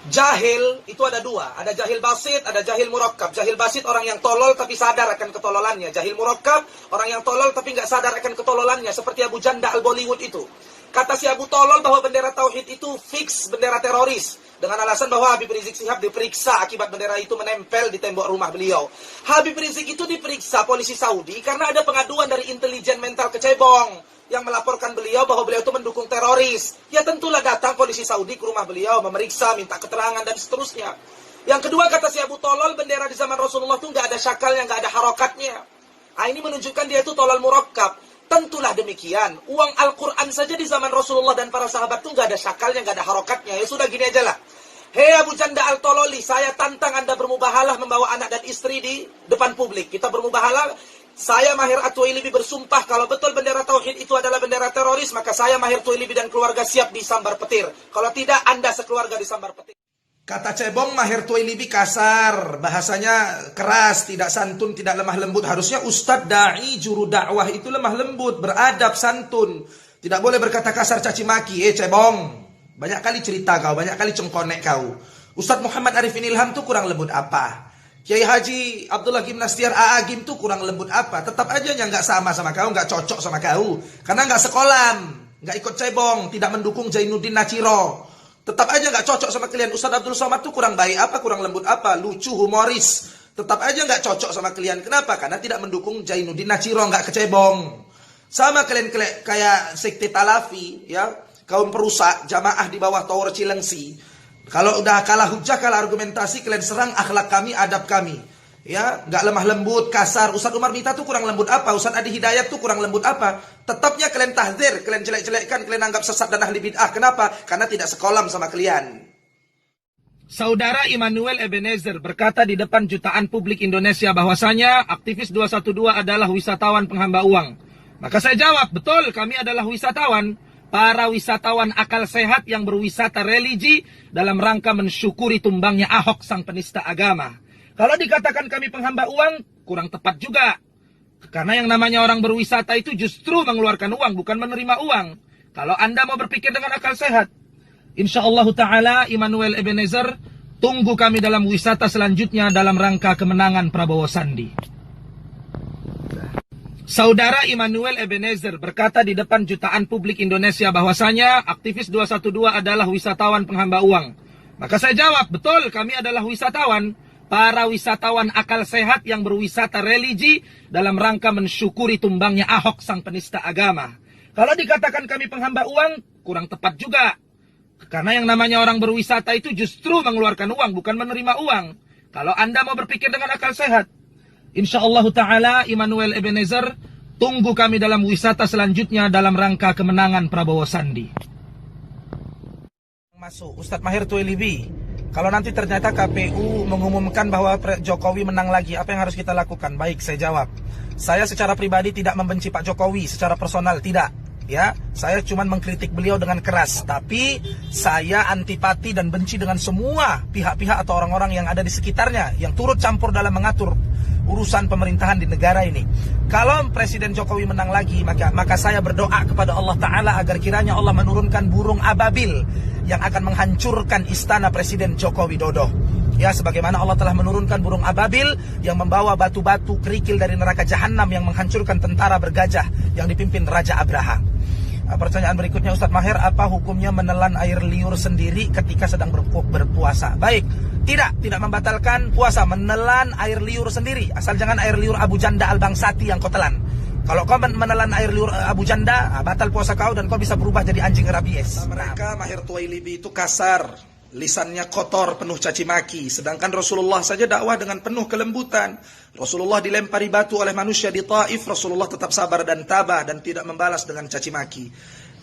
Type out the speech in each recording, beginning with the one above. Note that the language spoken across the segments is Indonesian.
Jahil itu ada dua, ada jahil basit, ada jahil murakkab. Jahil basit orang yang tolol tapi sadar akan ketololannya. Jahil murakkab orang yang tolol tapi nggak sadar akan ketololannya, seperti Abu Janda al-Bollywood itu. Kata si Abu Tolol bahwa bendera tauhid itu fix bendera teroris, dengan alasan bahwa Habib Rizik Syihab diperiksa akibat bendera itu menempel di tembok rumah beliau. Habib Rizik itu diperiksa polisi Saudi karena ada pengaduan dari intelijen mental kecebong yang melaporkan beliau bahwa beliau itu mendukung teroris. Ya tentulah datang polisi Saudi ke rumah beliau, memeriksa, minta keterangan, dan seterusnya. Yang kedua, kata si Abu Tolol, bendera di zaman Rasulullah itu nggak ada syakalnya, nggak ada harokatnya. Nah, ini menunjukkan dia itu tolol murakkab. Tentulah demikian. Uang Al-Quran saja di zaman Rasulullah dan para sahabat itu nggak ada syakalnya, nggak ada harokatnya. Ya sudah, gini aja lah. Hei Abu Janda Al-Tololi, saya tantang Anda bermubahalah membawa anak dan istri di depan publik. Kita bermubahalah. Saya Mahir At-Tuwailibi bersumpah kalau betul bendera tauhid itu adalah bendera teroris, maka saya Mahir Tuwailibi dan keluarga siap disambar petir. Kalau tidak, Anda sekeluarga disambar petir. Kata cebong, Mahir Tuwailibi kasar, bahasanya keras, tidak santun, tidak lemah lembut. Harusnya Ustadz Da'i juru dakwah itu lemah lembut, beradab, santun. Tidak boleh berkata kasar, caci maki. Cebong, banyak kali cerita kau, banyak kali cengkonek kau. Ustadz Muhammad Arifin Ilham tuh kurang lembut apa? Kiai Haji Abdullah Gimnastiar A'agim tuh kurang lembut apa? Tetap aja nggak sama kau, nggak cocok sama kau. Karena nggak sekolam, nggak ikut cebong, tidak mendukung Zainuddin Nachiro. Tetap aja nggak cocok sama kalian. Ustadz Abdul Somad tuh kurang baik apa? Kurang lembut apa? Lucu, humoris. Tetap aja nggak cocok sama kalian. Kenapa? Karena tidak mendukung Zainuddin Nachiro, nggak kecebong. Sama kalian kayak sekte Talafi, ya, kaum perusak, jamaah di bawah Tower Cilengsi. Kalau udah kalah hujah, kalah argumentasi, kalian serang akhlak kami, adab kami. Ya, nggak lemah lembut, kasar. Ustadz Umar Mita tuh kurang lembut apa? Ustadz Adi Hidayat tuh kurang lembut apa? Tetapnya kalian tahdzir, kalian jelek-jelekkan, kalian anggap sesat dan ahli bid'ah. Kenapa? Karena tidak sekolam sama kalian. Saudara Immanuel Ebenezer berkata di depan jutaan publik Indonesia bahwasanya aktivis 212 adalah wisatawan penghamba uang. Maka saya jawab, betul, kami adalah wisatawan. Para wisatawan akal sehat yang berwisata religi dalam rangka mensyukuri tumbangnya Ahok sang penista agama. Kalau dikatakan kami penghamba uang, kurang tepat juga. Karena yang namanya orang berwisata itu justru mengeluarkan uang, bukan menerima uang. Kalau Anda mau berpikir dengan akal sehat, insyaallah ta'ala Immanuel Ebenezer, tunggu kami dalam wisata selanjutnya dalam rangka kemenangan Prabowo Sandi. Saudara Immanuel Ebenezer berkata di depan jutaan publik Indonesia bahwasanya aktivis 212 adalah wisatawan penghamba uang. Maka saya jawab, betul, kami adalah wisatawan. Para wisatawan akal sehat yang berwisata religi dalam rangka mensyukuri tumbangnya Ahok sang penista agama. Kalau dikatakan kami penghamba uang, kurang tepat juga. Karena yang namanya orang berwisata itu justru mengeluarkan uang, bukan menerima uang. Kalau Anda mau berpikir dengan akal sehat, insyaallah ta'ala Immanuel Ebenezer, tunggu kami dalam wisata selanjutnya dalam rangka kemenangan Prabowo Sandi. Masuk Ustadz Mahir Tuwailibi, kalau nanti ternyata KPU mengumumkan bahwa Jokowi menang lagi, apa yang harus kita lakukan? Baik, saya jawab. Saya secara pribadi tidak membenci Pak Jokowi, secara personal tidak. Ya, saya cuma mengkritik beliau dengan keras, tapi saya antipati dan benci dengan semua pihak-pihak atau orang-orang yang ada di sekitarnya yang turut campur dalam mengatur urusan pemerintahan di negara ini. Kalau Presiden Jokowi menang lagi, maka saya berdoa kepada Allah Ta'ala agar kiranya Allah menurunkan burung ababil yang akan menghancurkan istana Presiden Joko Widodo. Ya, sebagaimana Allah telah menurunkan burung ababil yang membawa batu-batu kerikil dari neraka jahanam yang menghancurkan tentara bergajah yang dipimpin Raja Abraha. Pertanyaan berikutnya, Ustadz Mahir, apa hukumnya menelan air liur sendiri ketika sedang berpuasa? Baik, tidak membatalkan puasa menelan air liur sendiri, asal jangan air liur Abu Janda Al-Bangsati yang kau telan. Kalau kau menelan air liur Abu Janda, batal puasa kau dan kau bisa berubah jadi anjing rabies. Mereka Mahir Tuwailibi itu kasar, lisannya kotor, penuh caci maki. Sedangkan Rasulullah saja dakwah dengan penuh kelembutan. Rasulullah dilempari batu oleh manusia di Taif, Rasulullah tetap sabar dan tabah dan tidak membalas dengan caci maki.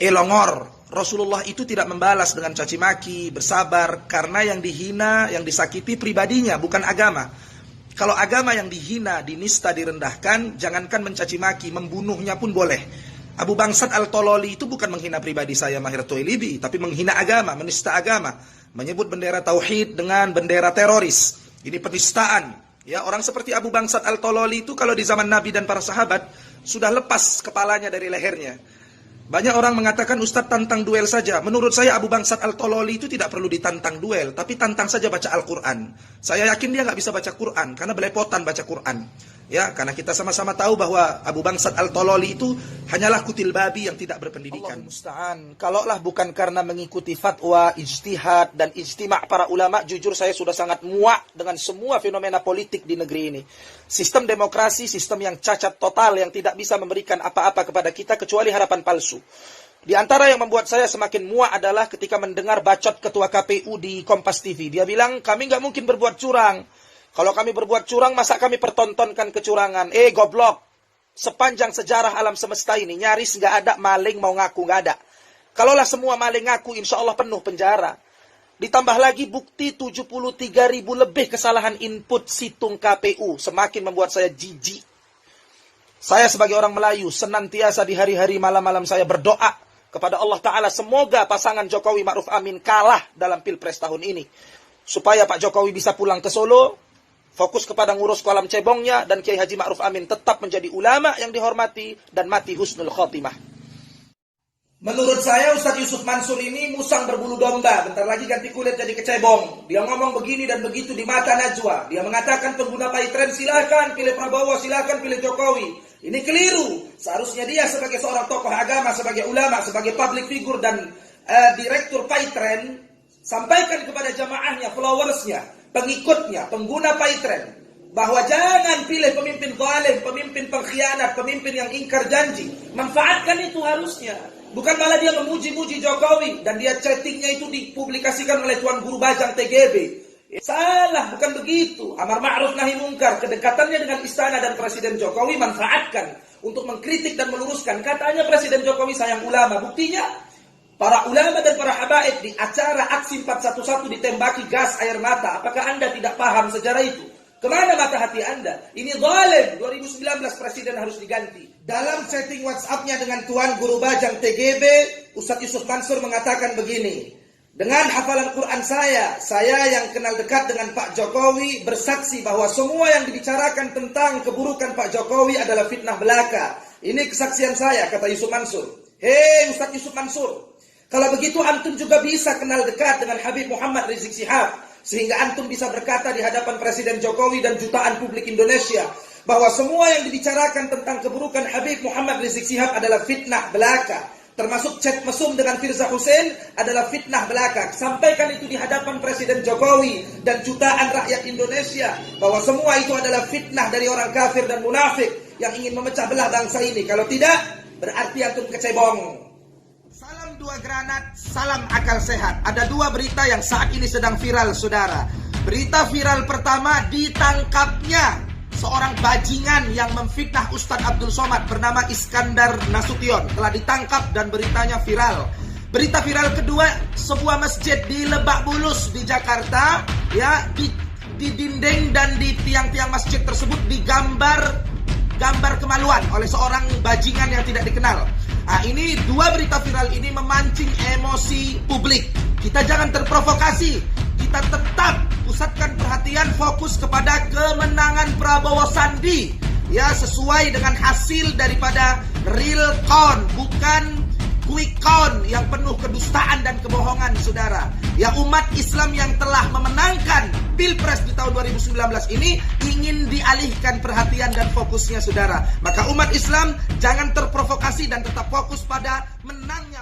Elongor, Rasulullah itu tidak membalas dengan caci maki, bersabar, karena yang dihina, yang disakiti pribadinya, bukan agama. Kalau agama yang dihina, dinista, direndahkan, jangankan mencaci maki, membunuhnya pun boleh. Abu Bangsat Al-Tololi itu bukan menghina pribadi saya Mahir Tuwailibi, tapi menghina agama, menista agama, menyebut bendera tauhid dengan bendera teroris. Ini penistaan. Ya, orang seperti Abu Bangsat Al-Tololi itu kalau di zaman Nabi dan para sahabat sudah lepas kepalanya dari lehernya. Banyak orang mengatakan Ustadz tantang duel saja. Menurut saya Abu Bangsat Al-Tololi itu tidak perlu ditantang duel, tapi tantang saja baca Al-Quran. Saya yakin dia nggak bisa baca Quran, karena belepotan baca Quran. Ya, karena kita sama-sama tahu bahwa Abu Bangsat Al-Tololi itu hanyalah kutil babi yang tidak berpendidikan. Allah musta'an. Kalaulah bukan karena mengikuti fatwa, ijtihad, dan ijtima' para ulama, jujur saya sudah sangat muak dengan semua fenomena politik di negeri ini. Sistem demokrasi, sistem yang cacat total, yang tidak bisa memberikan apa-apa kepada kita kecuali harapan palsu. Di antara yang membuat saya semakin muak adalah ketika mendengar bacot ketua KPU di Kompas TV. Dia bilang, kami nggak mungkin berbuat curang. Kalau kami berbuat curang, masa kami pertontonkan kecurangan? Goblok. Sepanjang sejarah alam semesta ini, nyaris nggak ada maling mau ngaku, nggak ada. Kalaulah semua maling ngaku, insya Allah penuh penjara. Ditambah lagi bukti 73.000 lebih kesalahan input situng KPU. Semakin membuat saya jijik. Saya sebagai orang Melayu, senantiasa di hari-hari malam-malam saya berdoa kepada Allah Ta'ala, semoga pasangan Jokowi Ma'ruf Amin kalah dalam Pilpres tahun ini. Supaya Pak Jokowi bisa pulang ke Solo, fokus kepada ngurus kolam cebongnya, dan Kiai Haji Ma'ruf Amin tetap menjadi ulama yang dihormati dan mati husnul khotimah. Menurut saya Ustadz Yusuf Mansur ini musang berbulu domba. Bentar lagi ganti kulit jadi kecebong. Dia ngomong begini dan begitu di mata Najwa. Dia mengatakan pengguna Paytren silakan pilih Prabowo, silakan pilih Jokowi. Ini keliru. Seharusnya dia sebagai seorang tokoh agama, sebagai ulama, sebagai public figure dan direktur Paytren, sampaikan kepada jamaahnya, followersnya, pengikutnya, pengguna Paytren, bahwa jangan pilih pemimpin zalim, pemimpin pengkhianat, pemimpin yang ingkar janji. Manfaatkan itu harusnya. Bukan malah dia memuji-muji Jokowi dan dia chattingnya itu dipublikasikan oleh Tuan Guru Bajang TGB. Salah, bukan begitu. Amar ma'ruf nahi mungkar, kedekatannya dengan istana dan Presiden Jokowi manfaatkan untuk mengkritik dan meluruskan. Katanya Presiden Jokowi sayang ulama. Buktinya para ulama dan para habaib di acara aksi 411 ditembaki gas air mata. Apakah Anda tidak paham sejarah itu? Kemana mata hati Anda? Ini zalim. 2019 Presiden harus diganti. Dalam chatting WhatsApp-nya dengan Tuan Guru Bajang TGB, Ustadz Yusuf Mansur mengatakan begini. Dengan hafalan Quran saya yang kenal dekat dengan Pak Jokowi, bersaksi bahwa semua yang dibicarakan tentang keburukan Pak Jokowi adalah fitnah belaka. Ini kesaksian saya, kata Yusuf Mansur. Hei Ustadz Yusuf Mansur, kalau begitu antum juga bisa kenal dekat dengan Habib Muhammad Rizik Syihab, sehingga antum bisa berkata di hadapan Presiden Jokowi dan jutaan publik Indonesia bahwa semua yang dibicarakan tentang keburukan Habib Muhammad Rizik Syihab adalah fitnah belaka. Termasuk chat mesum dengan Firza Hussein adalah fitnah belaka. Sampaikan itu di hadapan Presiden Jokowi dan jutaan rakyat Indonesia bahwa semua itu adalah fitnah dari orang kafir dan munafik yang ingin memecah belah bangsa ini. Kalau tidak, berarti antum kecebong. Salam dua granat, salam akal sehat. Ada dua berita yang saat ini sedang viral, saudara. Berita viral pertama, ditangkapnya seorang bajingan yang memfitnah Ustadz Abdul Somad bernama Iskandar Nasution. Telah ditangkap dan beritanya viral. Berita viral kedua, sebuah masjid di Lebak Bulus di Jakarta, ya, di dinding dan di tiang-tiang masjid tersebut digambar kemaluan oleh seorang bajingan yang tidak dikenal. Nah, ini dua berita viral ini memancing emosi publik. Kita jangan terprovokasi. Kita tetap pusatkan perhatian fokus kepada kemenangan Prabowo Sandi. Ya, sesuai dengan hasil daripada real count, bukan quick count yang penuh kedustaan dan kebohongan, saudara. Ya, umat Islam yang telah memenangkan Pilpres di tahun 2019 ini ingin dialihkan perhatian dan fokusnya, saudara. Maka umat Islam jangan terprovokasi dan tetap fokus pada menangnya